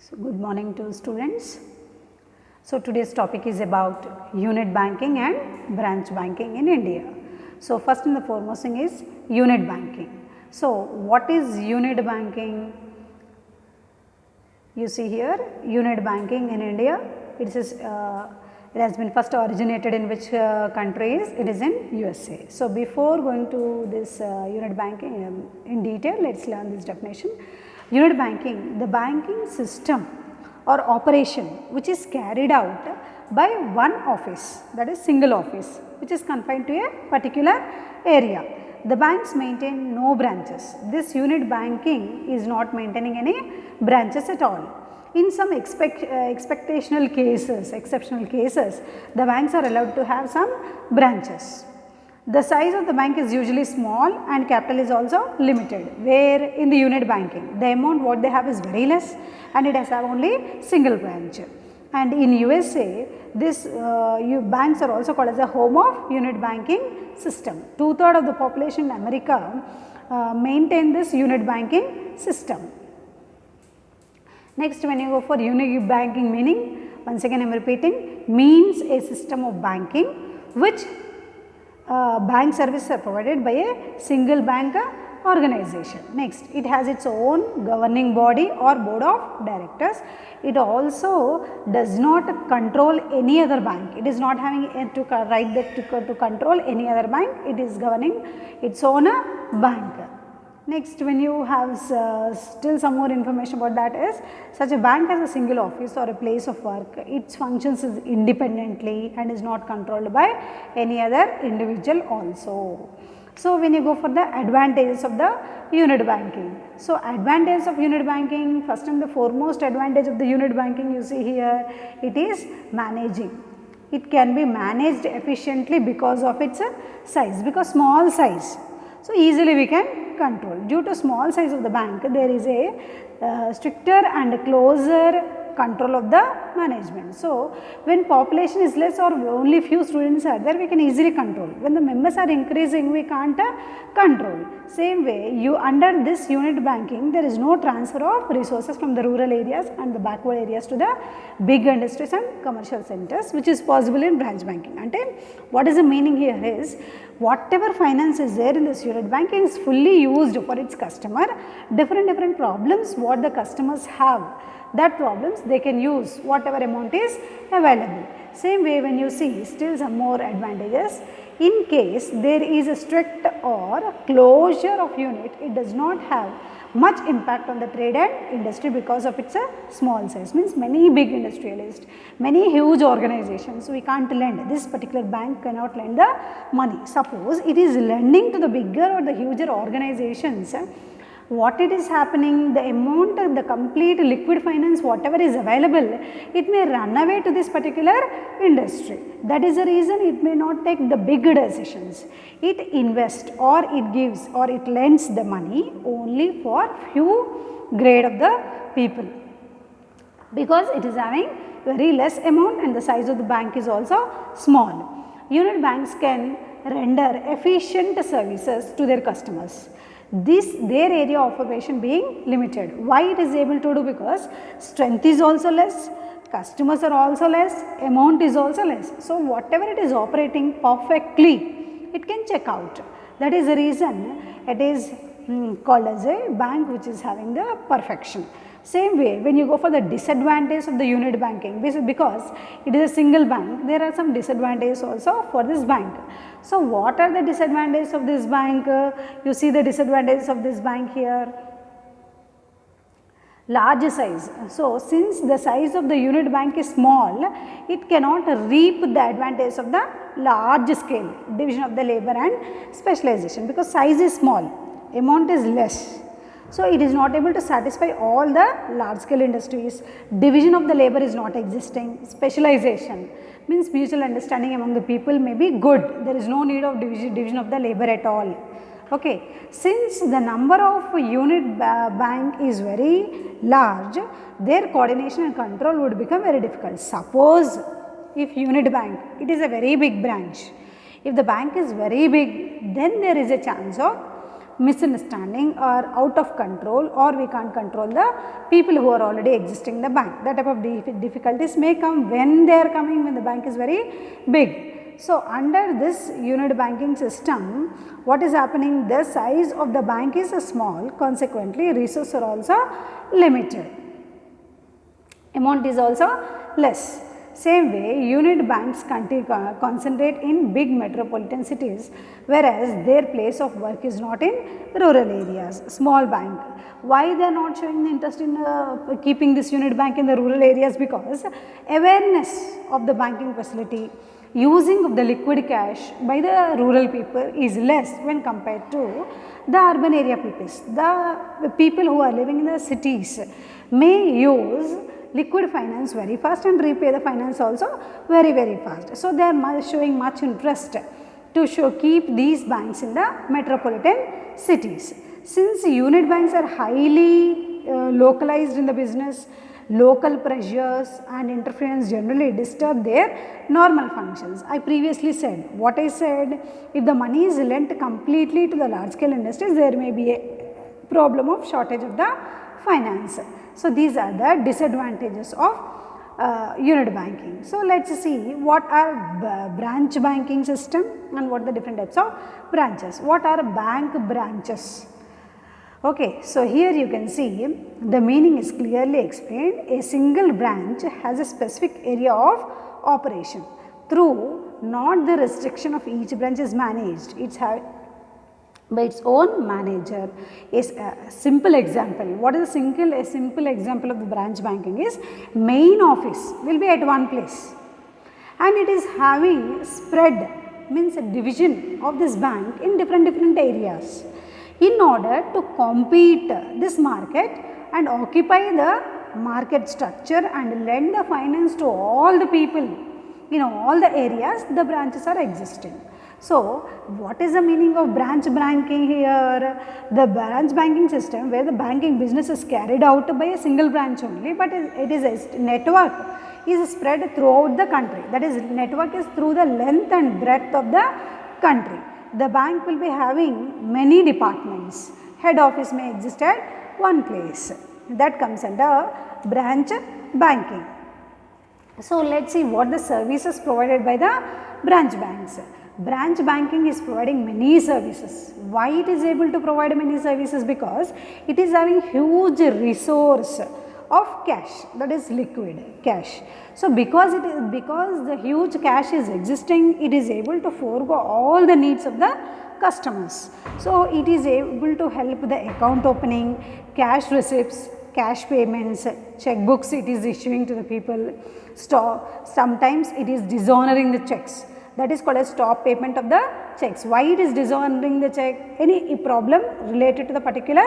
So, good morning to students. So, today's topic is about unit banking and branch banking in India. So, first and the foremost thing is unit banking. So, what is unit banking? You see here unit banking in India, it has been first originated in which countries? It is in USA. So, before going to this unit banking in detail, let us learn this definition. Unit banking, the banking system or operation which is carried out by one office, that is single office, which is confined to a particular area. The banks maintain no branches. This unit banking is not maintaining any branches at all. In some expectational cases, exceptional cases, the banks are allowed to have some branches. The size of the bank is usually small and capital is also limited, where in the unit banking, the amount what they have is very less and it has only single branch. And in USA, this banks are also called as a home of unit banking system. 2/3 of the population in America maintain this unit banking system. Next, when you go for unit banking meaning, once again I am repeating, means a system of banking which bank services are provided by a single bank organization. Next, it has its own governing body or board of directors. It also does not control any other bank. It is not having to right to control any other bank. It is governing its own bank. Next, when you have still some more information about that is, such a bank has a single office or a place of work. Its functions is independently and is not controlled by any other individual also. So, when you go for the advantages of the unit banking. So, advantages of unit banking, first and the foremost advantage of the unit banking you see here, it is managing. It can be managed efficiently because of its size, because small size. So, easily we can control. Due to small size of the bank, there is a stricter and closer control of the management. So, when population is less or only few students are there, we can easily control. When the members are increasing, we can't control. Same way, under this unit banking, there is no transfer of resources from the rural areas and the backward areas to the big industries and commercial centers, which is possible in branch banking. And what is the meaning here is, whatever finance is there in this unit banking is fully used for its customer. Different problems what the customers have, that problems they can use whatever amount is available. Same way, when you see still some more advantages, in case there is a strict or closure of unit, it does not have much impact on the trade and industry because of its small size. Means many big industrialists, many huge organizations, we can't lend. This particular bank cannot lend the money. Suppose it is lending to the bigger or the huger organizations, what it is happening, the amount of the complete liquid finance whatever is available, it may run away to this particular industry. That is the reason it may not take the big decisions. It invests or it gives or it lends the money only for few grade of the people, because it is having very less amount and the size of the bank is also small. Unit banks can render efficient services to their customers. Their area of operation being limited. Why it is able to do? Because strength is also less, customers are also less, amount is also less. So, whatever it is operating perfectly, it can check out. That is the reason it is called as a bank which is having the perfection. Same way, when you go for the disadvantage of the unit banking, because it is a single bank, there are some disadvantages also for this bank. So, what are the disadvantages of this bank? You see the disadvantages of this bank here. Large size. So, since the size of the unit bank is small, it cannot reap the advantage of the large scale division of the labor and specialization, because size is small, amount is less. So, it is not able to satisfy all the large scale industries, division of the labor is not existing, specialization means mutual understanding among the people may be good, there is no need of division of the labor at all. Okay. Since the number of unit bank is very large, their coordination and control would become very difficult. Suppose if unit bank, it is a very big branch, if the bank is very big, then there is a chance of misunderstanding or out of control, or we can't control the people who are already existing in the bank. That type of difficulties may come when they are coming when the bank is very big. So, under this unit banking system, what is happening? The size of the bank is small, consequently resources are also limited, amount is also less. Same way, unit banks concentrate in big metropolitan cities, whereas their place of work is not in rural areas. Small bank, why they are not showing the interest in keeping this unit bank in the rural areas? Because awareness of the banking facility, using of the liquid cash by the rural people is less when compared to the urban area people. The people who are living in the cities may use liquid finance very fast and repay the finance also very fast. So, they are showing much interest to keep these banks in the metropolitan cities. Since unit banks are highly localized in the business, local pressures and interference generally disturb their normal functions. I previously said, what I said, if the money is lent completely to the large scale industries, there may be a problem of shortage of the finance. So, these are the disadvantages of unit banking. So, let us see what are branch banking system and what are the different types of branches. What are bank branches? Okay, so here you can see the meaning is clearly explained. A single branch has a specific area of operation through not the restriction of each branch is managed. It's by its own manager. Is a simple example. What is a simple example of the branch banking is main office will be at one place and it is having spread, means a division of this bank in different areas. In order to compete this market and occupy the market structure and lend the finance to all the people in all the areas, the branches are existing. So, what is the meaning of branch banking here? The branch banking system where the banking business is carried out by a single branch only, but it is a network is spread throughout the country. That is, network is through the length and breadth of the country. The bank will be having many departments. Head office may exist at one place. That comes under branch banking. So, let us see what the services provided by the branch banks. Branch banking is providing many services. Why it is able to provide many services? Because it is having huge resource of cash, that is liquid cash. So, because the huge cash is existing, it is able to forego all the needs of the customers. So, it is able to help the account opening, cash receipts, cash payments, checkbooks it is issuing to the people. Sometimes it is dishonoring the checks. That is called as stop payment of the checks. Why it is dishonoring the check? Any problem related to the particular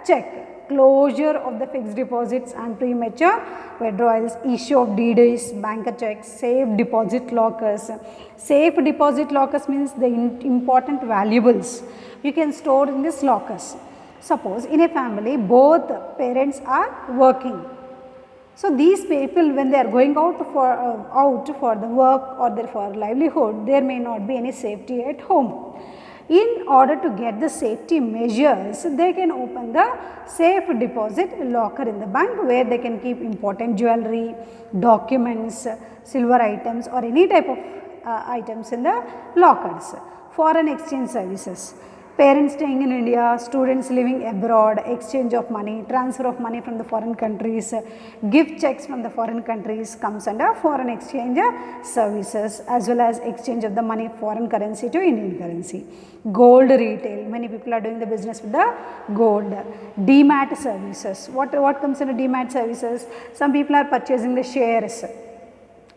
check. Closure of the fixed deposits and premature withdrawals, issue of DDs, banker checks, safe deposit lockers. Safe deposit lockers means the important valuables you can store in these lockers. Suppose in a family both parents are working. So, these people when they are going out for the work or for livelihood, there may not be any safety at home. In order to get the safety measures, they can open the safe deposit locker in the bank where they can keep important jewelry, documents, silver items or any type of items in the lockers. Foreign exchange services. Parents staying in India, students living abroad, exchange of money, transfer of money from the foreign countries, gift checks from the foreign countries comes under foreign exchange services, as well as exchange of the money foreign currency to Indian currency. Gold retail, many people are doing the business with the gold. Demat services, what comes under demat services? Some people are purchasing the shares.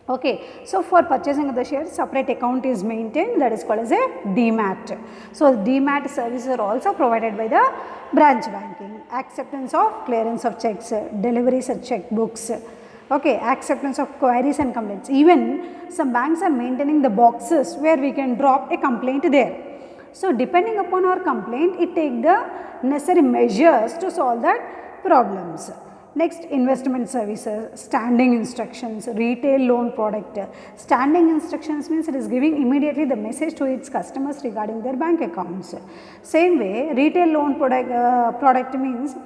Okay, so for purchasing of the shares, separate account is maintained, that is called as a demat. So, demat services are also provided by the branch banking. Acceptance of clearance of checks, deliveries of checkbooks, okay, acceptance of queries and complaints. Even some banks are maintaining the boxes where we can drop a complaint there. So, depending upon our complaint, it take the necessary measures to solve that problems. Next, investment services, standing instructions, retail loan product. Standing instructions means it is giving immediately the message to its customers regarding their bank accounts. Same way, retail loan product means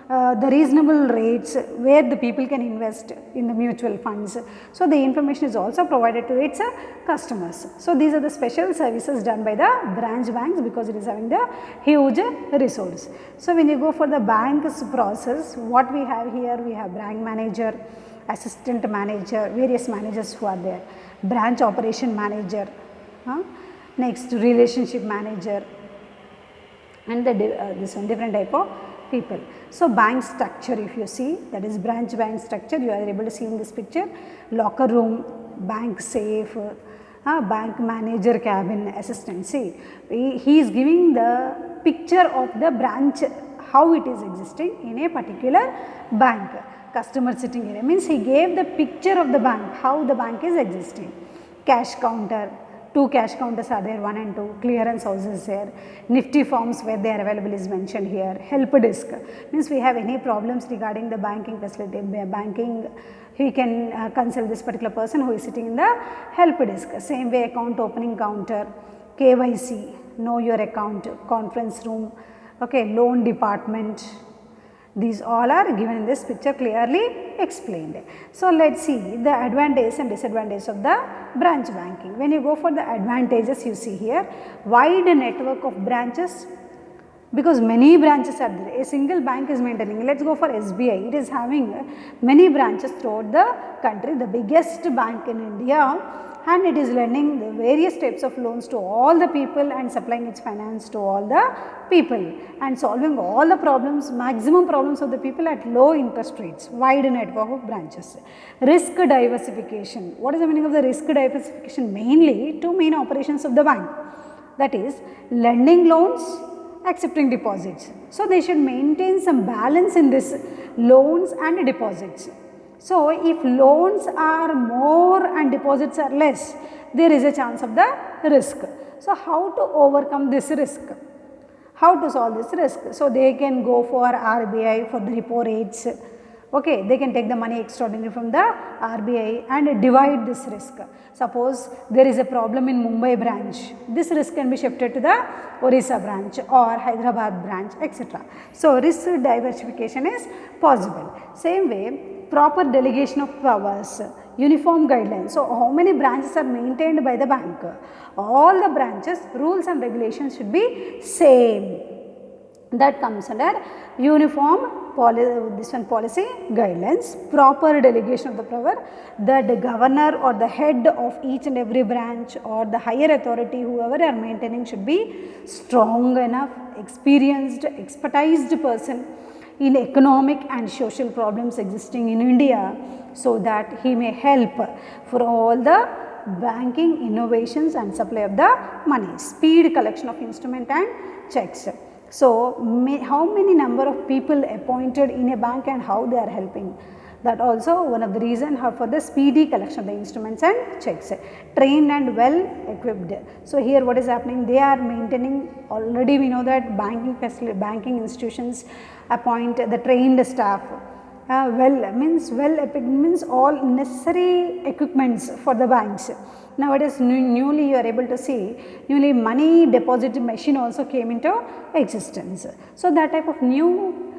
the reasonable rates where the people can invest in the mutual funds. So, the information is also provided to its customers. So, these are the special services done by the branch banks because it is having the huge resource. So, when you go for the bank's process, what we have here, we have branch manager, assistant manager, various managers who are there, branch operation manager, next relationship manager, and this one different type of people. So, bank structure, if you see, that is branch bank structure, you are able to see in this picture, locker room, bank safe, bank manager cabin, assistant. See, he is giving the picture of the branch, how it is existing in a particular bank. Customer sitting area means he gave the picture of the bank, how the bank is existing. Cash counter, 2 cash counters are there, 1 and 2, clearance houses there, nifty forms where they are available is mentioned here, help desk means we have any problems regarding the banking facility, banking, he can consult this particular person who is sitting in the help desk. Same way, account opening counter, KYC, know your account, conference room, okay, loan department. These all are given in this picture, clearly explained. So, let us see the advantages and disadvantages of the branch banking. When you go for the advantages, you see here wide network of branches, because many branches are there. A single bank is maintaining. Let us go for SBI. It is having many branches throughout the country, the biggest bank in India, and it is lending the various types of loans to all the people and supplying its finance to all the people and solving all the problems, maximum problems of the people at low interest rates, wide network of branches. Risk diversification. What is the meaning of the risk diversification? Mainly two main operations of the bank, that is lending loans, accepting deposits. So, they should maintain some balance in this loans and deposits. So, if loans are more and deposits are less, there is a chance of the risk. So, how to overcome this risk? How to solve this risk? So, they can go for RBI for the repo rates. Okay, they can take the money extraordinary from the RBI and divide this risk. Suppose there is a problem in Mumbai branch, this risk can be shifted to the Orissa branch or Hyderabad branch, etc. So, risk diversification is possible. Same way, proper delegation of powers, uniform guidelines. So, how many branches are maintained by the bank? All the branches, rules and regulations should be same. That comes under uniform policy guidelines, proper delegation of the power, that the governor or the head of each and every branch or the higher authority, whoever are maintaining, should be strong enough, experienced, expertised person in economic and social problems existing in India, so that he may help for all the banking innovations and supply of the money, speed collection of instrument and checks. So, how many number of people appointed in a bank and how they are helping, that also one of the reason for the speedy collection of the instruments and checks. Trained and well equipped. So, here what is happening, they are maintaining, already we know that banking institutions appoint the trained staff. Well equipped means all necessary equipments for the banks. Nowadays, newly you are able to see, newly money deposit machine also came into existence. So, that type of new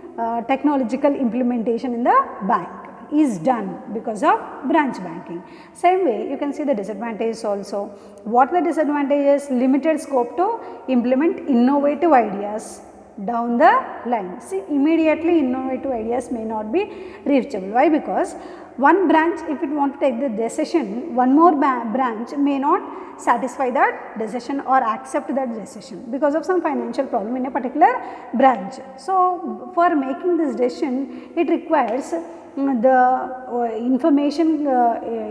technological implementation in the bank is done because of branch banking. Same way, you can see the disadvantages also. What are the disadvantages? Limited scope to implement innovative ideas down the line. See, immediately innovative ideas may not be reachable. Why? Because one branch, if it want to take the decision, one more branch may not satisfy that decision or accept that decision because of some financial problem in a particular branch. So, for making this decision, it requires the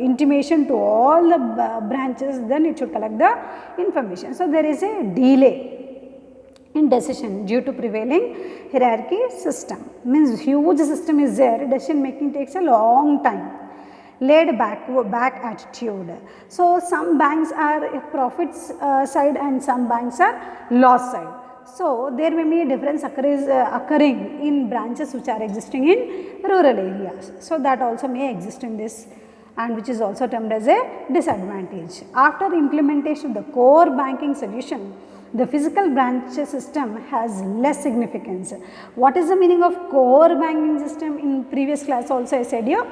intimation to all the branches, then it should collect the information. So, there is a delay in decision due to prevailing hierarchy system, means huge system is there, decision making takes a long time, laid back attitude. So, some banks are profits side and some banks are loss side. So, there may be a difference occurring in branches which are existing in rural areas. So, that also may exist in this, and which is also termed as a disadvantage. After implementation of the core banking solution, the physical branch system has less significance. What is the meaning of core banking system? In previous class also I said here,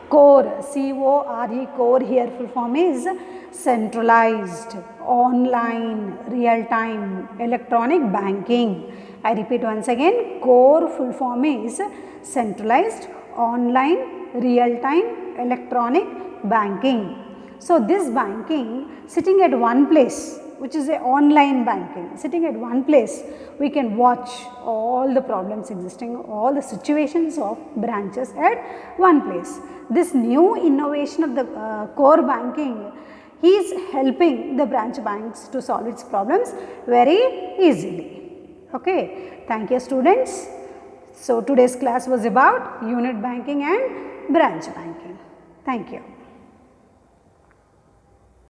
core, C-O-R-E, core here full form is centralized, online, real-time, electronic banking. I repeat once again, core full form is centralized, online, real-time, electronic banking. So, this banking sitting at one place, which is a online banking, sitting at one place, we can watch all the problems existing, all the situations of branches at one place. This new innovation of the core banking is helping the branch banks to solve its problems very easily. Okay. Thank you, students. So, today's class was about unit banking and branch banking. Thank you.